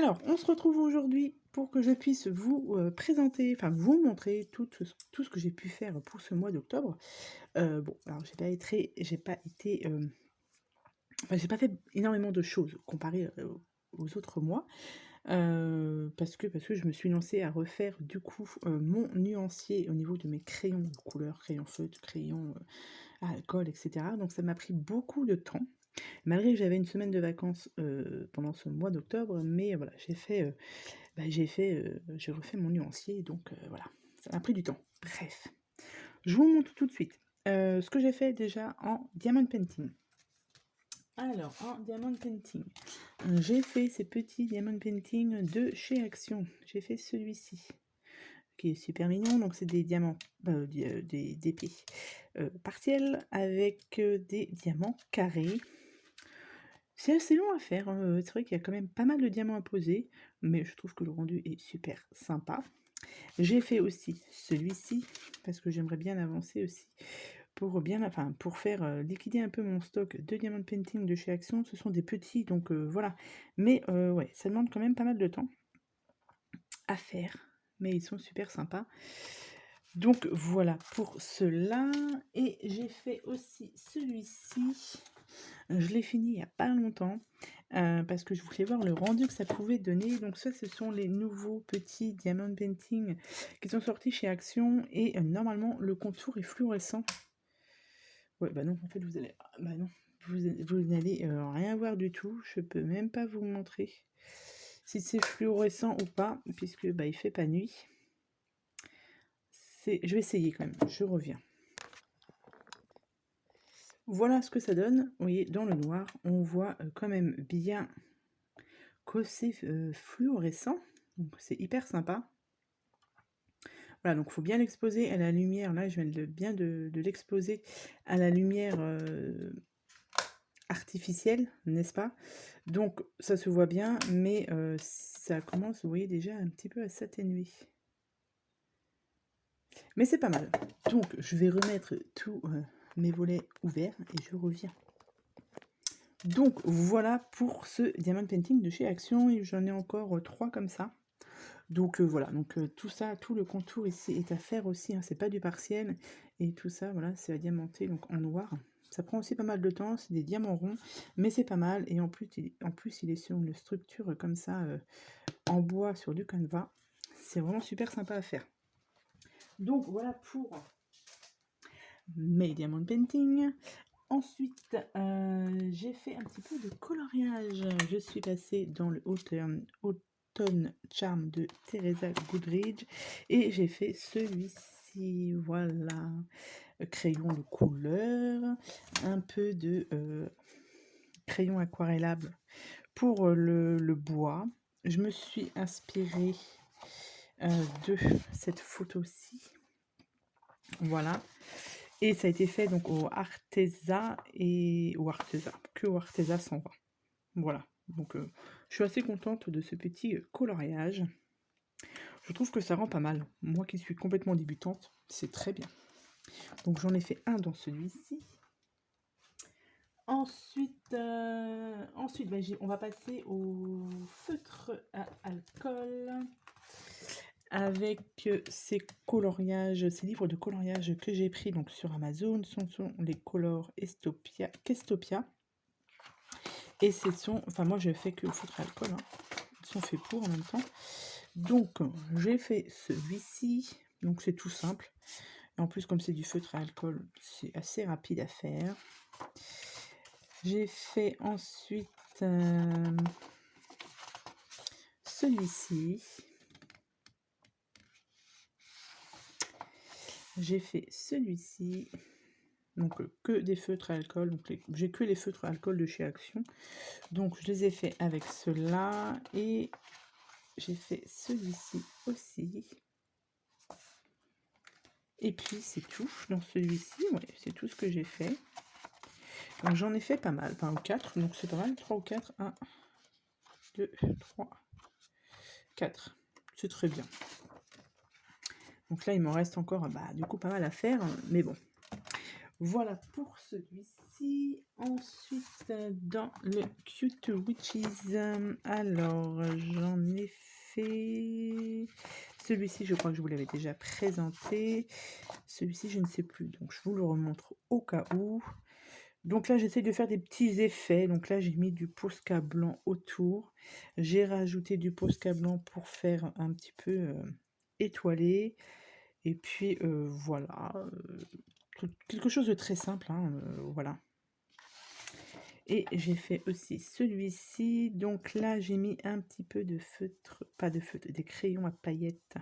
Alors, on se retrouve aujourd'hui pour que je puisse vous, présenter, enfin vous montrer tout ce que j'ai pu faire pour ce mois d'octobre. Bon, alors j'ai pas été, enfin j'ai pas fait énormément de choses comparé, aux autres mois, parce que je me suis lancée à refaire du coup, mon nuancier au niveau de mes crayons de couleur, crayons feutres, crayons, à alcool et cetera. Donc ça m'a pris beaucoup de temps. Malgré que j'avais une semaine de vacances, pendant ce mois d'octobre, mais voilà, j'ai refait mon nuancier, donc voilà, ça m'a pris du temps. Bref, je vous montre tout de suite, ce que j'ai fait déjà en diamond painting. Alors, en diamond painting, j'ai fait ces petits diamond painting de chez Action. J'ai fait celui-ci, qui est super mignon, donc c'est des diamants, des d'épées, partiels avec, des diamants carrés. C'est assez long à faire, hein, c'est vrai qu'il y a quand même pas mal de diamants à poser, mais je trouve que le rendu est super sympa. J'ai fait aussi celui-ci, parce que j'aimerais bien avancer aussi pour faire, liquider un peu mon stock de diamond painting de chez Action. Ce sont des petits, donc voilà. Mais ouais, ça demande quand même pas mal de temps à faire, mais ils sont super sympas. Donc voilà pour cela. Et j'ai fait aussi celui-ci. Je l'ai fini il y a pas longtemps, parce que je voulais voir le rendu que ça pouvait donner. Donc ça, ce sont les nouveaux petits diamond painting qui sont sortis chez Action et normalement le contour est fluorescent. Ouais, bah non, en fait bah non, vous n'allez, rien voir du tout. Je peux même pas vous montrer si c'est fluorescent ou pas, puisque, bah, il fait pas nuit. Je vais essayer quand même, je reviens. Voilà ce que ça donne. Vous voyez, dans le noir, on voit, quand même bien que c'est, fluorescent, donc c'est hyper sympa. Voilà, donc il faut bien l'exposer à la lumière. Là, je viens de l'exposer à la lumière, artificielle, n'est-ce pas? Donc ça se voit bien, mais ça commence, vous voyez, déjà un petit peu à s'atténuer. Mais c'est pas mal. Donc je vais remettre tous, mes volets ouverts et je reviens. Donc voilà pour ce diamond painting de chez Action, et j'en ai encore 3 comme ça. Donc voilà, donc tout ça, tout le contour ici est à faire aussi, hein, c'est pas du partiel, et tout ça, voilà, c'est à diamanter, donc en noir. Ça prend aussi pas mal de temps, c'est des diamants ronds, mais c'est pas mal, et en plus il est sur une structure comme ça, en bois sur du canevas. C'est vraiment super sympa à faire. Donc voilà pour mes diamond painting. Ensuite, j'ai fait un petit peu de coloriage. Je suis passée dans le Autumn Charm de Teresa Goodridge et j'ai fait celui-ci, voilà. Crayon de couleur, un peu de crayon aquarellable pour le bois. Je me suis inspirée de cette photo-ci. Voilà. Et ça a été fait donc au Arteza que au Arteza 120. Voilà, donc je suis assez contente de ce petit coloriage. Je trouve que ça rend pas mal. Moi qui suis complètement débutante, c'est très bien. Donc j'en ai fait un dans celui-ci. Ensuite, bah, on va passer au feutre à alcool avec ces coloriages, ces livres de coloriage que j'ai pris donc sur Amazon. Ce sont les Color Kestopia. Et enfin moi je fais que le feutre à alcool, hein. Ils sont faits pour en même temps. Donc j'ai fait celui-ci, donc c'est tout simple. Et en plus comme c'est du feutre à alcool, c'est assez rapide à faire. J'ai fait ensuite celui-ci. J'ai fait celui-ci. Donc que des feutres à alcool. Donc j'ai que les feutres à alcool de chez Action. Donc je les ai fait avec ceux-là. Et j'ai fait celui-ci aussi. Et puis c'est tout dans celui-ci. Ouais, c'est tout ce que j'ai fait. Donc j'en ai fait pas mal. Enfin 4. Donc c'est pas mal. 3 ou 4. 1, 2, 3, 4. C'est très bien. Donc là il m'en reste encore du coup pas mal à faire. Mais bon. Voilà pour celui-ci. Ensuite, dans le Cute Witches, alors j'en ai fait celui-ci, je crois que je vous l'avais déjà présenté. Celui-ci, je ne sais plus, donc je vous le remontre au cas où. Donc là, j'essaie de faire des petits effets. Donc là, j'ai mis du Posca blanc autour. J'ai rajouté du Posca blanc pour faire un petit peu étoilé. Et puis voilà, quelque chose de très simple, hein, voilà. Et j'ai fait aussi celui-ci. Donc là, j'ai mis un petit peu de feutre, pas de feutre, des crayons à paillettes.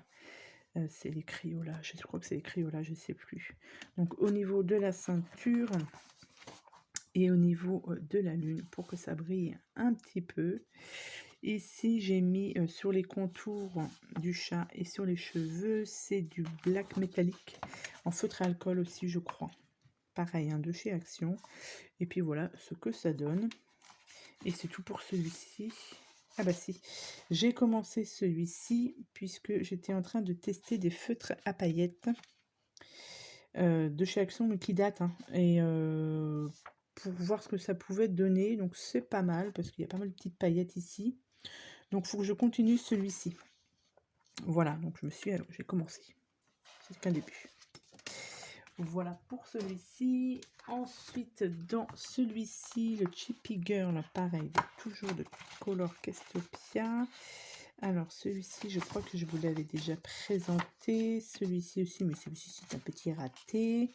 C'est les Crayolas, je crois que c'est les Crayolas, je ne sais plus. Donc au niveau de la ceinture et au niveau de la lune, pour que ça brille un petit peu. Ici, j'ai mis sur les contours du chat et sur les cheveux, c'est du black métallique en feutre à alcool aussi, je crois. Pareil, hein, de chez Action. Et puis voilà ce que ça donne. Et c'est tout pour celui-ci. Ah bah si, j'ai commencé celui-ci puisque j'étais en train de tester des feutres à paillettes de chez Action, mais qui datent. Hein, et pour voir ce que ça pouvait donner. Donc c'est pas mal parce qu'il y a pas mal de petites paillettes ici. Donc il faut que je continue celui-ci. Voilà, donc j'ai commencé. C'est qu'un début. Voilà pour celui-ci. Ensuite, dans celui-ci, le Chippy Girl, pareil, toujours de Color Castopia. Alors, celui-ci, je crois que je vous l'avais déjà présenté. Celui-ci aussi, mais celui-ci, c'est un petit raté.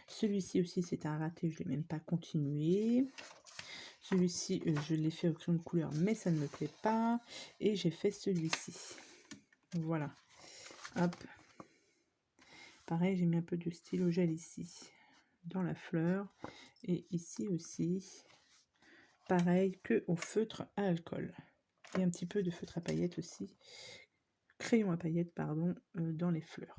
Celui-ci aussi, c'est un raté, je ne l'ai même pas continué. Celui-ci, je l'ai fait option de couleur, mais ça ne me plaît pas. Et j'ai fait celui-ci. Voilà. Hop. Pareil, j'ai mis un peu de stylo gel ici, dans la fleur. Et ici aussi, pareil que au feutre à alcool. Et un petit peu de feutre à paillettes aussi. Crayon à paillettes, pardon, dans les fleurs.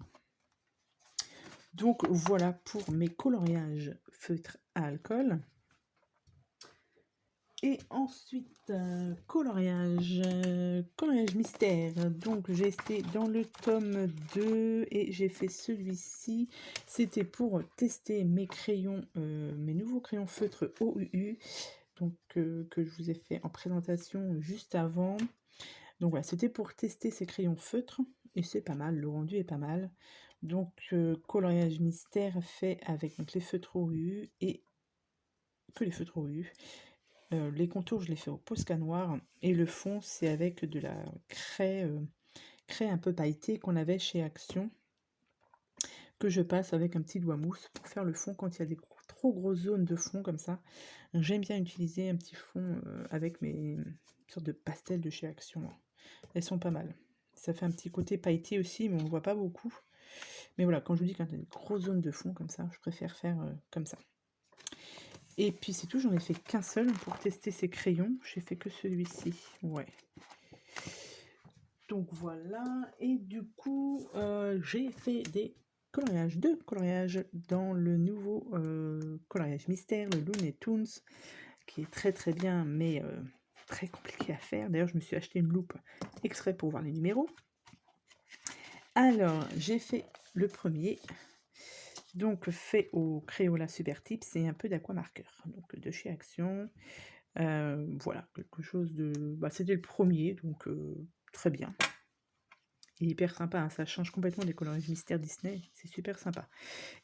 Donc voilà pour mes coloriages feutre à alcool. Et ensuite, coloriage mystère. Donc j'ai été dans le tome 2 et j'ai fait celui-ci. C'était pour tester mes crayons, mes nouveaux crayons feutre OUU. Donc que je vous ai fait en présentation juste avant. Donc voilà, c'était pour tester ces crayons feutres. Et c'est pas mal, le rendu est pas mal. Donc coloriage mystère fait avec donc, les feutres OUU et que les feutres OUU. Les contours, je les fais au Posca noir. Et le fond, c'est avec de la craie, craie un peu pailletée qu'on avait chez Action. Que je passe avec un petit doigt mousse pour faire le fond quand il y a des trop grosses zones de fond comme ça. J'aime bien utiliser un petit fond avec mes sortes de pastels de chez Action. Elles sont pas mal. Ça fait un petit côté pailleté aussi, mais on ne voit pas beaucoup. Mais voilà, quand je vous dis quand il y a des grosses zones de fond comme ça, je préfère faire comme ça. Et puis c'est tout, j'en ai fait qu'un seul pour tester ces crayons. J'ai fait que celui-ci, ouais. Donc voilà, et du coup, j'ai fait des coloriages, deux coloriages dans le nouveau coloriage mystère, le Looney Tunes, qui est très très bien, mais très compliqué à faire. D'ailleurs, je me suis acheté une loupe exprès pour voir les numéros. Alors, j'ai fait le premier. Donc fait au Crayola Super Tips et un peu d'aquamarqueur, donc de chez Action. Voilà, quelque chose de... Bah, c'était le premier, donc très bien. Il est hyper sympa, hein, ça change complètement des coloriages mystères Disney, c'est super sympa.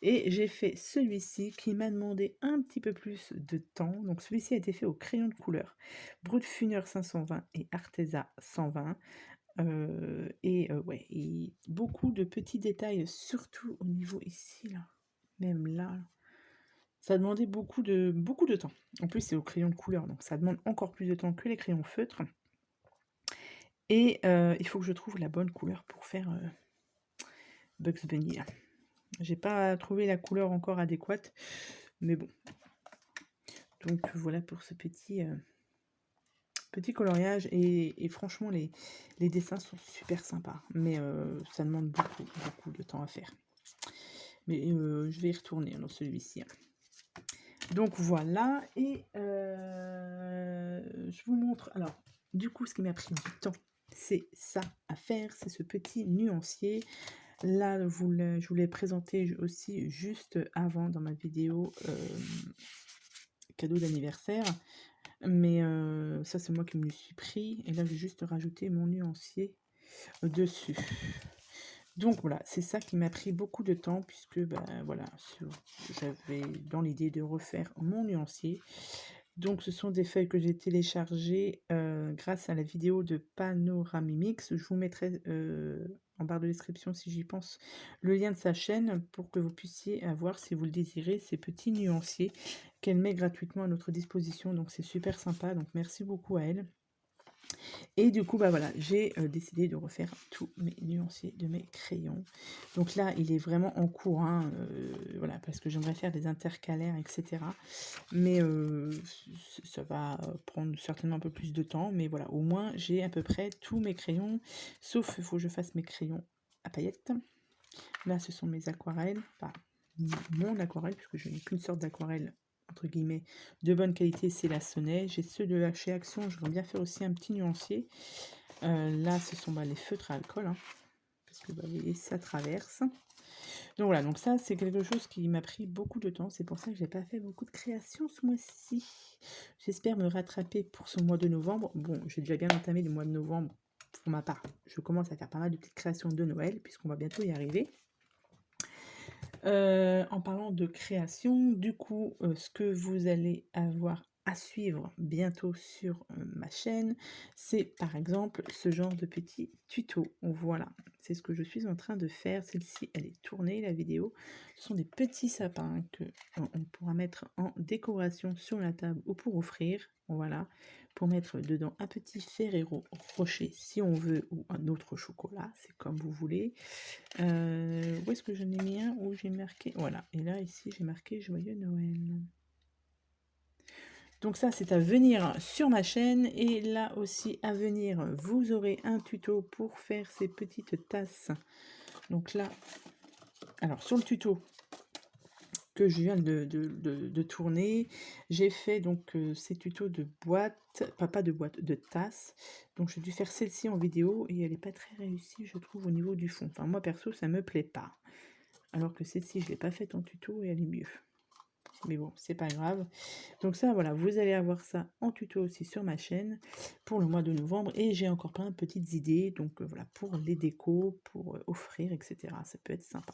Et j'ai fait celui-ci qui m'a demandé un petit peu plus de temps. Donc celui-ci a été fait au crayon de couleur Brut Funner 520 et Arteza 120. Ouais, et beaucoup de petits détails, surtout au niveau ici, là. Même là, ça demandait beaucoup de temps. En plus, c'est au crayon de couleur, donc ça demande encore plus de temps que les crayons feutres. Et il faut que je trouve la bonne couleur pour faire Bugs Bunny. J'ai pas trouvé la couleur encore adéquate, mais bon. Donc voilà pour ce petit coloriage. Et franchement, les dessins sont super sympas, mais ça demande beaucoup de temps à faire. Mais je vais y retourner dans celui-ci. Donc voilà, et je vous montre, alors, du coup, ce qui m'a pris du temps, c'est ça à faire, c'est ce petit nuancier. là, je vous l'ai présenté aussi juste avant dans ma vidéo cadeau d'anniversaire. Mais ça, c'est moi qui me le suis pris. Et là, j'ai juste rajouté mon nuancier dessus. Donc voilà, c'est ça qui m'a pris beaucoup de temps puisque, ben voilà, j'avais dans l'idée de refaire mon nuancier. Donc ce sont des feuilles que j'ai téléchargées grâce à la vidéo de Panoramimix. Je vous mettrai en barre de description, si j'y pense, le lien de sa chaîne pour que vous puissiez avoir, si vous le désirez, ces petits nuanciers qu'elle met gratuitement à notre disposition. Donc c'est super sympa, donc merci beaucoup à elle. Et du coup, bah voilà, j'ai décidé de refaire tous mes nuanciers de mes crayons. Donc là, il est vraiment en cours, hein, voilà, parce que j'aimerais faire des intercalaires, etc. Mais ça va prendre certainement un peu plus de temps. Mais voilà, au moins, j'ai à peu près tous mes crayons, sauf il faut que je fasse mes crayons à paillettes. Là, ce sont mes aquarelles, enfin, mon aquarelle, puisque je n'ai qu'une sorte d'aquarelle entre guillemets de bonne qualité, c'est la Sonet. J'ai ceux de chez Action, j'aimerais bien faire aussi un petit nuancier. Là, ce sont les feutres à alcool, hein, parce que vous voyez, ça traverse. Donc voilà, donc ça, c'est quelque chose qui m'a pris beaucoup de temps. C'est pour ça que j'ai pas fait beaucoup de créations ce mois-ci. J'espère me rattraper pour ce mois de novembre. Bon, j'ai déjà bien entamé le mois de novembre pour ma part. Je commence à faire pas mal de petites créations de Noël, puisqu'on va bientôt y arriver. En parlant de création, du coup, ce que vous allez avoir à suivre bientôt sur ma chaîne, c'est par exemple ce genre de petit tuto. Voilà, c'est ce que je suis en train de faire. Celle-ci, elle est tournée, la vidéo. Ce sont des petits sapins que on pourra mettre en décoration sur la table ou pour offrir. Voilà, pour mettre dedans un petit Ferrero Rocher si on veut, ou un autre chocolat, c'est comme vous voulez. Où est-ce que j'en ai mis un où j'ai marqué? Voilà, et là, ici, j'ai marqué Joyeux Noël. Donc ça, c'est à venir sur ma chaîne. Et là aussi, à venir, vous aurez un tuto pour faire ces petites tasses. Donc là, alors sur le tuto que je viens de tourner, j'ai fait donc ces tutos de boîtes, pas de boîte, de tasses. Donc j'ai dû faire celle-ci en vidéo et elle n'est pas très réussie, je trouve, au niveau du fond. Enfin, moi, perso, ça me plaît pas. Alors que celle-ci, je ne l'ai pas faite en tuto et elle est mieux. Mais bon, c'est pas grave. Donc ça, voilà, vous allez avoir ça en tuto aussi sur ma chaîne pour le mois de novembre. Et j'ai encore plein de petites idées, donc voilà, pour les décos, pour offrir, etc. Ça peut être sympa.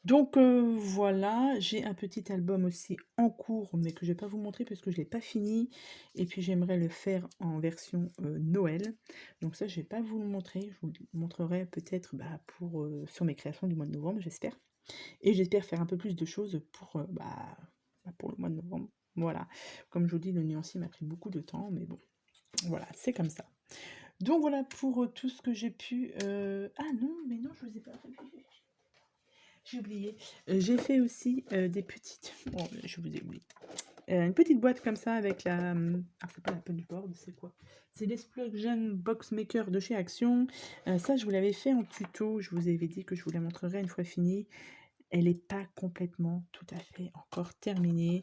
Donc voilà, j'ai un petit album aussi en cours, mais que je ne vais pas vous montrer parce que je ne l'ai pas fini. Et puis j'aimerais le faire en version Noël. Donc ça, je ne vais pas vous le montrer. Je vous le montrerai peut-être sur mes créations du mois de novembre, j'espère. Et j'espère faire un peu plus de choses pour le mois de novembre. Voilà, comme je vous dis, le nuancier m'a pris beaucoup de temps, mais bon, voilà, c'est comme ça. Donc voilà pour tout ce que j'ai pu... Ah non, mais non, je vous ai pas fait. J'ai oublié. J'ai fait aussi des petites... Bon, je vous ai oublié. Une petite boîte comme ça avec la... Ah, c'est pas la punchboard, c'est quoi? C'est l'Explosion Box Maker de chez Action. Ça, je vous l'avais fait en tuto. Je vous avais dit que je vous la montrerai une fois finie. Elle n'est pas complètement tout à fait encore terminée.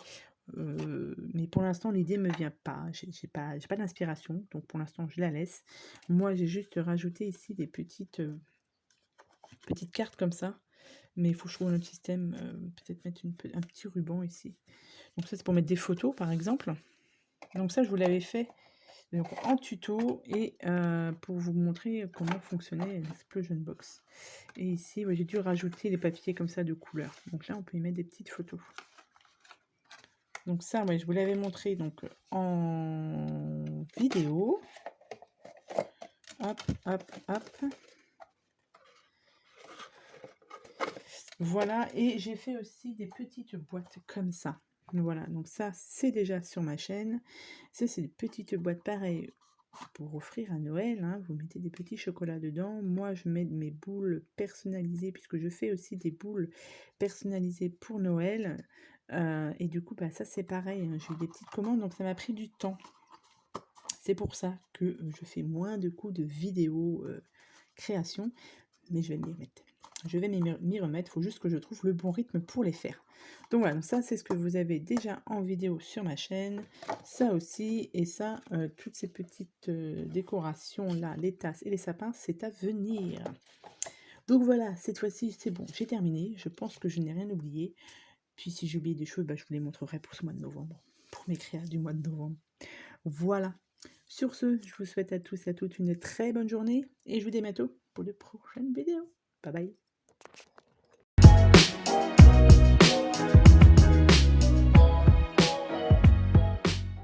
Mais pour l'instant, l'idée ne me vient pas. J'ai pas d'inspiration. Donc pour l'instant, je la laisse. Moi, j'ai juste rajouté ici des petites cartes comme ça. Mais il faut que je trouve un autre système. Peut-être mettre un petit ruban ici. Donc ça, c'est pour mettre des photos, par exemple. Donc ça, je vous l'avais fait donc, en tuto et pour vous montrer comment fonctionnait l'Explosion Box. Et ici, j'ai dû rajouter des papiers comme ça de couleur. Donc là, on peut y mettre des petites photos. Donc ça, je vous l'avais montré donc en vidéo. Hop, hop, hop. Voilà, et j'ai fait aussi des petites boîtes comme ça. Voilà, donc ça, c'est déjà sur ma chaîne. Ça, c'est des petites boîtes pareilles pour offrir à Noël. Hein. Vous mettez des petits chocolats dedans. Moi, je mets mes boules personnalisées, puisque je fais aussi des boules personnalisées pour Noël. Et du coup, ça, c'est pareil. Hein. J'ai eu des petites commandes, donc ça m'a pris du temps. C'est pour ça que je fais moins de coups de vidéo création, mais je vais m'y remettre. Je vais m'y remettre, il faut juste que je trouve le bon rythme pour les faire. Donc voilà, donc ça c'est ce que vous avez déjà en vidéo sur ma chaîne. Ça aussi, et ça, toutes ces petites décorations là, les tasses et les sapins, c'est à venir. Donc voilà, cette fois-ci, c'est bon, j'ai terminé. Je pense que je n'ai rien oublié. Puis si j'ai oublié des choses, bah, je vous les montrerai pour ce mois de novembre, pour mes créas du mois de novembre. Voilà. Sur ce, je vous souhaite à tous et à toutes une très bonne journée et je vous dis à bientôt pour de prochaines vidéos. Bye bye.